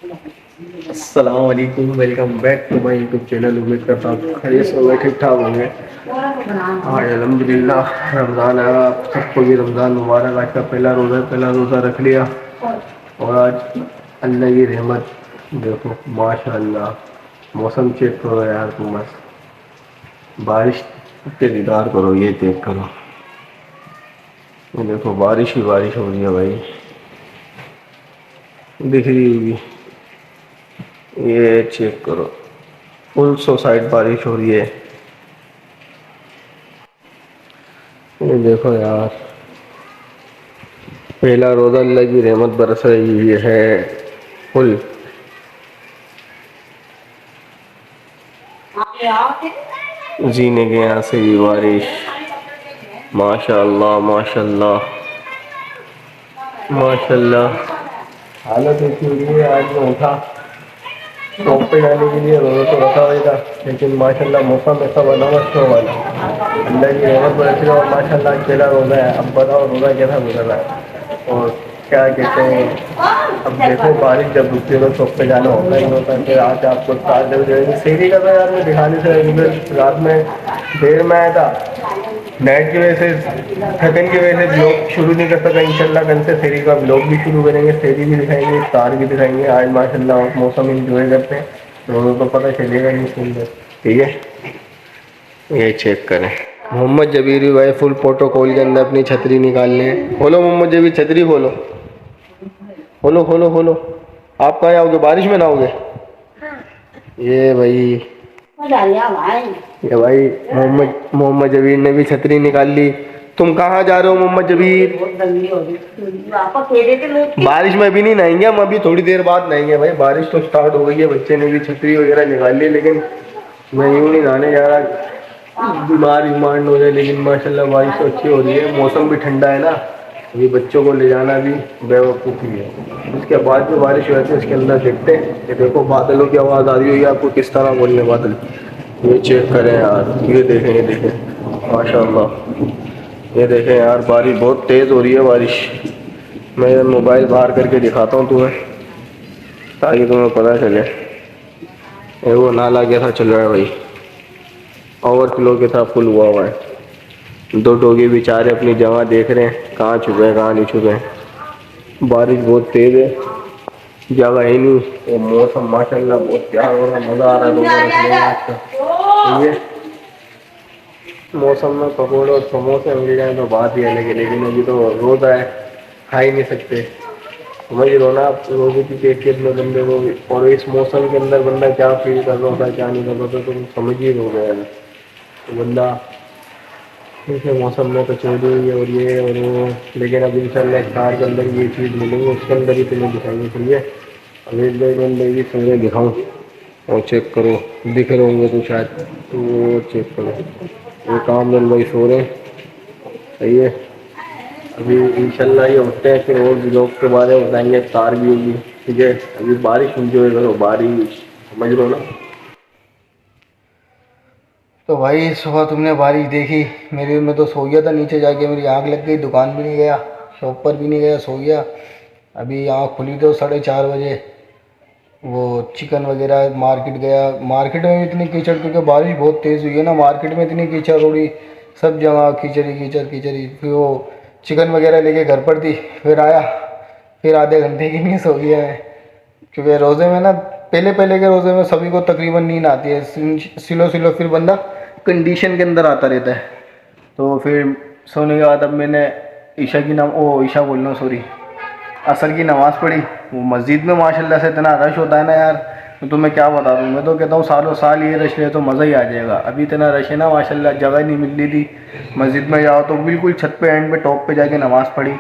अस्सलाम वालेकुम, welcome back to my YouTube channel. उम्मीद करता हूँ खैरियत से होंगे, ठीक ठाक होंगे। आज अल्हम्दुलिल्लाह रमज़ान आया, सबको भी रमज़ान मुबारक। आज का पहला रोज़ा रख लिया और आज अल्लाह की रहमत। देखो माशाअल्लाह, मौसम चेक करो यार, तुम बस बारिश के दीदार करो, ये चेक करो। ये देखो बारिश ही बारिश हो रही है भाई, दिख रही होगी। ये चेक करो, फुल साइड बारिश हो रही है। ये देखो यार, पहला रोज़ा, अल्लाह की रहमत बरस रही है फुल। जीने के यहाँ से भी बारिश। माशाअल्लाह माशाअल्लाह माशाअल्लाह। हालत ऐसी हुई है, आज मैं उठा शॉप पे जाने के लिए, रोज़ा तो रखा हुआ था, लेकिन माशाल्लाह मौसम ऐसा बना हुआ शो वाला, अल्लाह की रहमत बरस रही है। और माशाल्लाह अकेला रोज़ा है। अब बताओ रोज़ा कैसा गुजर रहा है और क्या कहते हैं। अब देखो बारिश जब रुकती है तो शॉप पे जाना होता ही होता है। फिर आज आपको स्टार्ट जब जाएंगे सेरी का, तो यार मैं दिखाने से रात में देर में आया था, नाइट की वजह से, थकन की वजह से ब्लॉग शुरू नहीं कर सका। इंशाल्लाह कल से फेरी का ब्लॉग भी शुरू करेंगे, फेरी भी दिखाएंगे, तार भी दिखाएंगे। आज माशाल्लाह मौसम इंजॉय करते हैं, दोनों को पता चलेगा नहीं सुंदर। ठीक है, ये चेक करें। मोहम्मद जबीर भाई फुल प्रोटोकॉल के अंदर अपनी छतरी निकालने। खोलो मोहम्मद जबीर, छतरी खोलो, खोलो खोलो खोलो। आप कहाँ आओगे, बारिश में ना आओगे? ये भाई, ये भाई मोहम्मद जबीर ने भी छतरी निकाल ली। तुम कहाँ जा रहे हो मोहम्मद जबीर? बारिश में अभी नहीं नहाएंगे हम, अभी थोड़ी देर बाद नहाएंगे भाई। बारिश तो स्टार्ट हो गई है, बच्चे ने भी छतरी वगैरह निकाल ली, लेकिन मैं यूँ नहीं नहाने जा रहा, बीमार न हो जाए। लेकिन माशाल्लाह बारिश तो अच्छी हो रही है, मौसम भी ठंडा है ना, अभी बच्चों को ले जाना भी बेवकूफ़ी है। उसके बाद जो बारिश हो जाती है उसके अंदर देखते हैं। ये देखो बादलों की आवाज़ आ रही हुई है आपको, किस तरह बोल रहे बादल। ये चेक करें यार, ये देखें माशाल्लाह। ये देखें यार, बारिश बहुत तेज़ हो रही है बारिश। मैं मोबाइल बाहर करके दिखाता हूँ तुम्हें, ताकि तुम्हें पता चले। ये वो नाला कैसा चल रहा है भाई, ओवरफ्लो के साथ फुल हुआ हुआ है। दो डोगी बेचारे अपनी जगह देख रहे हैं, कहाँ छुपे कहाँ नहीं छुपे। बारिश बहुत तेज़ है, जगह ही नहीं। वो मौसम माशाल्लाह बहुत प्यारा हो रहा है, मज़ा आ रहा है रोज़ा रखने में आज का। ये मौसम में पकौड़े और समोसे मिल जाए तो बात ही अलग है, लेकिन अभी तो रोज़ा है, खा ही नहीं सकते। समझ लो ना आप, रोज़े की कैफियत में बंदे को, और इस मौसम के अंदर बंदा क्या फील कर रहा होता है क्या नहीं कर रहा होता, तो तुम समझ ही लो गया। तो बंदा ठीक है, मौसम में कचौड़ी और ये और वो, लेकिन अब इंशाल्लाह कार के अंदर ये चीज़ मिलेंगी, उसके अंदर ही तुम्हें दिखाएंगे। चलिए अब एक दो बंदे भी तुम्हें दिखाऊँ और चेक करो, दिख रहे होंगे तो शायद, तो वो चेक करो। ये कामरान भाई सो रहे हैं, सही है। अभी इंशाल्लाह ये उठते हैं, फिर और ब्लॉग के बारे में बताएंगे, तार भी होगी। ठीक है, अभी बारिश इंजॉय करो, बारिश, समझ लो ना। तो भाई सुबह तुमने बारिश देखी, मेरे में तो सो गया था नीचे जाके, मेरी आँख लग गई, दुकान भी नहीं गया, शॉप पर भी नहीं गया, सो गया। अभी आँख खुली तो 4:30 बजे, वो चिकन वगैरह मार्केट गया। मार्केट में भी इतनी कीचड़, क्योंकि बारिश बहुत तेज़ हुई है ना, मार्केट में इतनी कीचड़ उड़ी, सब जगह कीचड़ी कीचड़ कीचड़ी। फिर वो चिकन वगैरह लेके घर पर थी, फिर आया, फिर आधे घंटे की नींद सो गया है। क्योंकि रोज़े में ना, पहले पहले के रोज़े में सभी को तकरीबन नींद आती है, सिलो सिलो फिर बंदा कंडीशन के अंदर आता रहता है। तो फिर सोने के बाद अब मैंने ईशा की नाम ओ ईशा बोल रहा हूँ, सॉरी, असर की नमाज़ पढ़ी। वो मस्जिद में माशाल्लाह से इतना रश होता है ना यार, तो मैं क्या बता दूँ। मैं तो कहता हूँ सालों साल ये रश रहे तो मज़ा ही आ जाएगा। अभी इतना रश है ना माशाल्लाह, जगह नहीं मिल रही थी मस्जिद में जाओ, तो बिल्कुल छत पे एंड पे टॉप पे जाके नमाज़ पढ़ी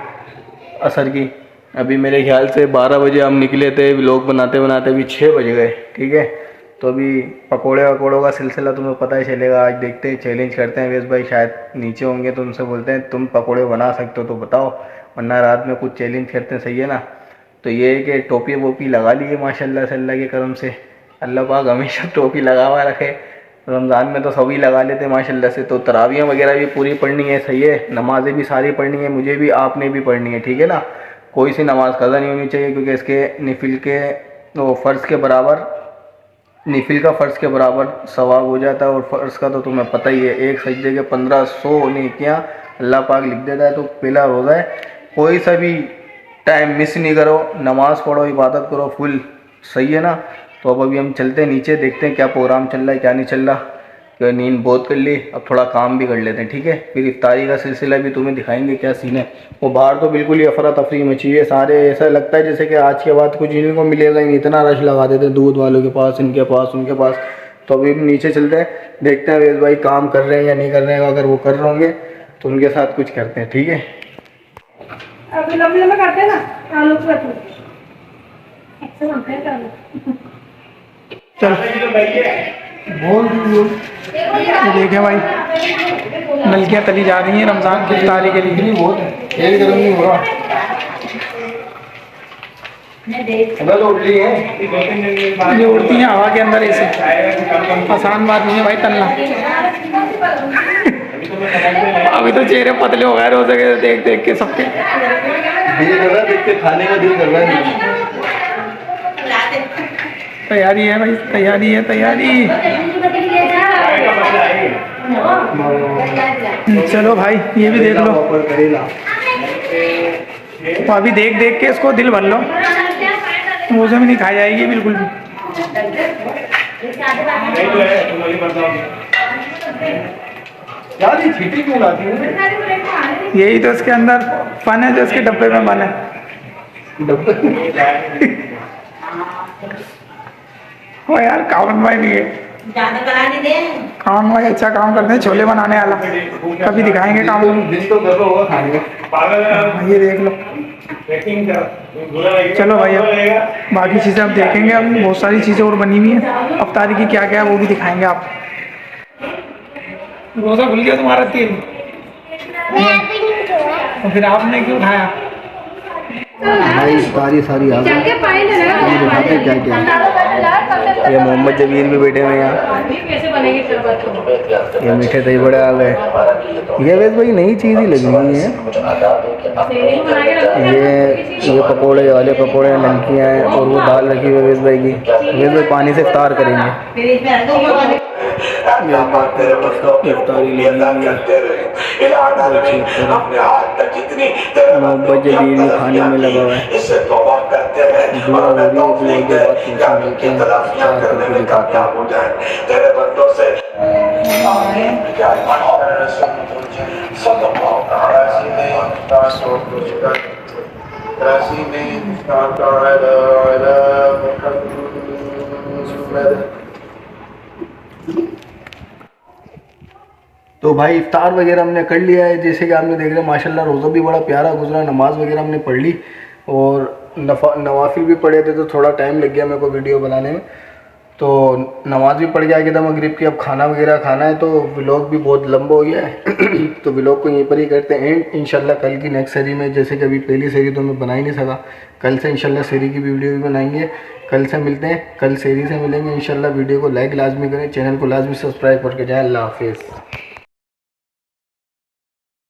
असर की। अभी मेरे ख्याल से 12 बजे हम निकले थे, व्लॉग बनाते बनाते अभी 6 बज गए। ठीक है, तो अभी पकोड़े वकोड़ों का सिलसिला तुम्हें पता ही चलेगा। आज देखते हैं, चैलेंज करते हैं। वेश भाई शायद नीचे होंगे, तो उनसे बोलते हैं तुम पकोड़े बना सकते हो तो बताओ, वरना रात में कुछ चैलेंज करते हैं, सही है ना। तो ये है कि टोपी वोपी लगा ली है माशाल्लाह से, अल्लाह के करम से। अल्लाह पाक हमेशा टोपी लगा हुआ रखे। रमज़ान में तो सभी लगा लेते माशाल्लाह से। तो तरावियाँ वगैरह भी पूरी पढ़नी है, सही है, नमाज़ें भी सारी पढ़नी है, मुझे भी आपने भी पढ़नी है, ठीक है ना। कोई सी नमाज़ कज़ा नहीं होनी चाहिए, क्योंकि इसके निफिल के तो फ़र्श के बराबर, निफिल का फ़र्श के बराबर सवाब हो जाता है। और फ़र्श का तो तुम्हें पता ही है, एक सजदे के 1500 नेकियां अल्लाह पाक लिख देता है। तो पहला रोज़ा है, कोई सा भी टाइम मिस नहीं करो, नमाज़ पढ़ो, इबादत करो फुल, सही है ना। तो अब अभी हम चलते हैं नीचे, देखते हैं क्या प्रोग्राम चल रहा है क्या नहीं चल रहा, क्योंकि नींद बहुत कर ली, अब थोड़ा काम भी कर लेते हैं, ठीक है। फिर इफ्तारी का सिलसिला भी तुम्हें दिखाएंगे क्या सीन है। वो बाहर तो बिल्कुल ही अफरा तफरी मची है, सारे ऐसा लगता है जैसे कि आज के बाद कुछ इनको मिलेगा ही नहीं, इतना रश लगा देते हैं दूध वालों के पास, इनके पास, उनके पास। तो अभी नीचे चलते हैं, देखते हैं अवेश भाई काम कर रहे हैं या नहीं कर रहे हैं। अगर वो कर रहे होंगे तो उनके साथ कुछ करते हैं, ठीक है। अभी लंबे लंबे करते हैं ना आलू के रखो, ऐसे बनते हैं चल बोल ये देखें भाई, नलकियाँ तली जा रही हैं रमज़ान की इफ्तारी के लिए। बहुत है, एक गर्म नहीं हो रहा, तो उठ ली है, ये उड़ती हैं हवा के अंदर ऐसे, आसान बात नहीं है भाई तलना। अभी तो चेहरे पतले हो गए रोज़े के देख देख के सबके। दिल कर रहा है, देख के खाने का दिल कर रहा है। तैयारी है भाई, तैयारी है, तैयारी। चलो भाई ये भी देख लो, तो अभी देख देख के इसको दिल भर लो, रोज़े में नहीं खाई जाएगी बिल्कुल भी। यार ये छींटी क्यों लाती है? यही तो इसके अंदर फन है जो इसके डब्बे में बना है। ओ यार कावन भाई नहीं है, कावन भाई अच्छा काम करते हैं, छोले बनाने वाला, कभी दिखाएंगे काम। दिल तो कर रहा होगा खाने का। ये देख लो। चलो भाई अब बाकी चीज़ें अब देखेंगे, अब बहुत सारी चीज़ें और बनी हुई हैं अफ्तारी की, क्या क्या है वो भी दिखाएंगे आप। रोज़ा खुल गया तुम्हारा तेल, तो फिर आपने क्यों खाया? भाई सारी आ गई, दिखाते क्या क्या। ये मोहम्मद जबीर भी बैठे हुए यहाँ, ये मीठे दही बड़े आ गए। ये वैसे भाई नई चीज़ ही लगी हुई है, ये पकोड़े वाले पकोड़े, नमकियाँ हैं, और वो दाल रखी हुई है वेश भाई की। वेश भाई पानी से इफ्तार करेंगे। मोहब्बत जबीर भी खाने में लगा हुआ है, दुआ हो रही है, दुआ के बाद टेंशन लेते हैं, चार करके दिखाते हैं। तो भाई इफ्तार वगैरह हमने कर लिया है, जैसे कि आपने देख रहे हैं माशाल्लाह रोज़ा भी बड़ा प्यारा गुजरा, नमाज़ वगैरह हमने पढ़ ली और नवाफिल भी पढ़े थे, तो थोड़ा टाइम लग गया मेरे को वीडियो बनाने में। तो नमाज़ भी पढ़ गया कि था मगरिब की, अब खाना वगैरह खाना है, तो व्लॉग भी बहुत लंबा हो गया है। तो व्लॉग को यहीं पर ही करते हैं एंड। इंशाल्लाह कल की नेक्स्ट सीरीज़ में, जैसे कि अभी पहली सीरीज़ तो मैं बना ही नहीं सका, कल से इंशाल्लाह सीरीज़ की वीडियो भी बनाएंगे। कल से मिलते हैं, कल सीरीज़ से मिलेंगे इंशाल्लाह। वीडियो को लाइक लाजमी करें, चैनल को लाजमी सब्सक्राइब करके जाएँ। अल्लाह हाफिज़।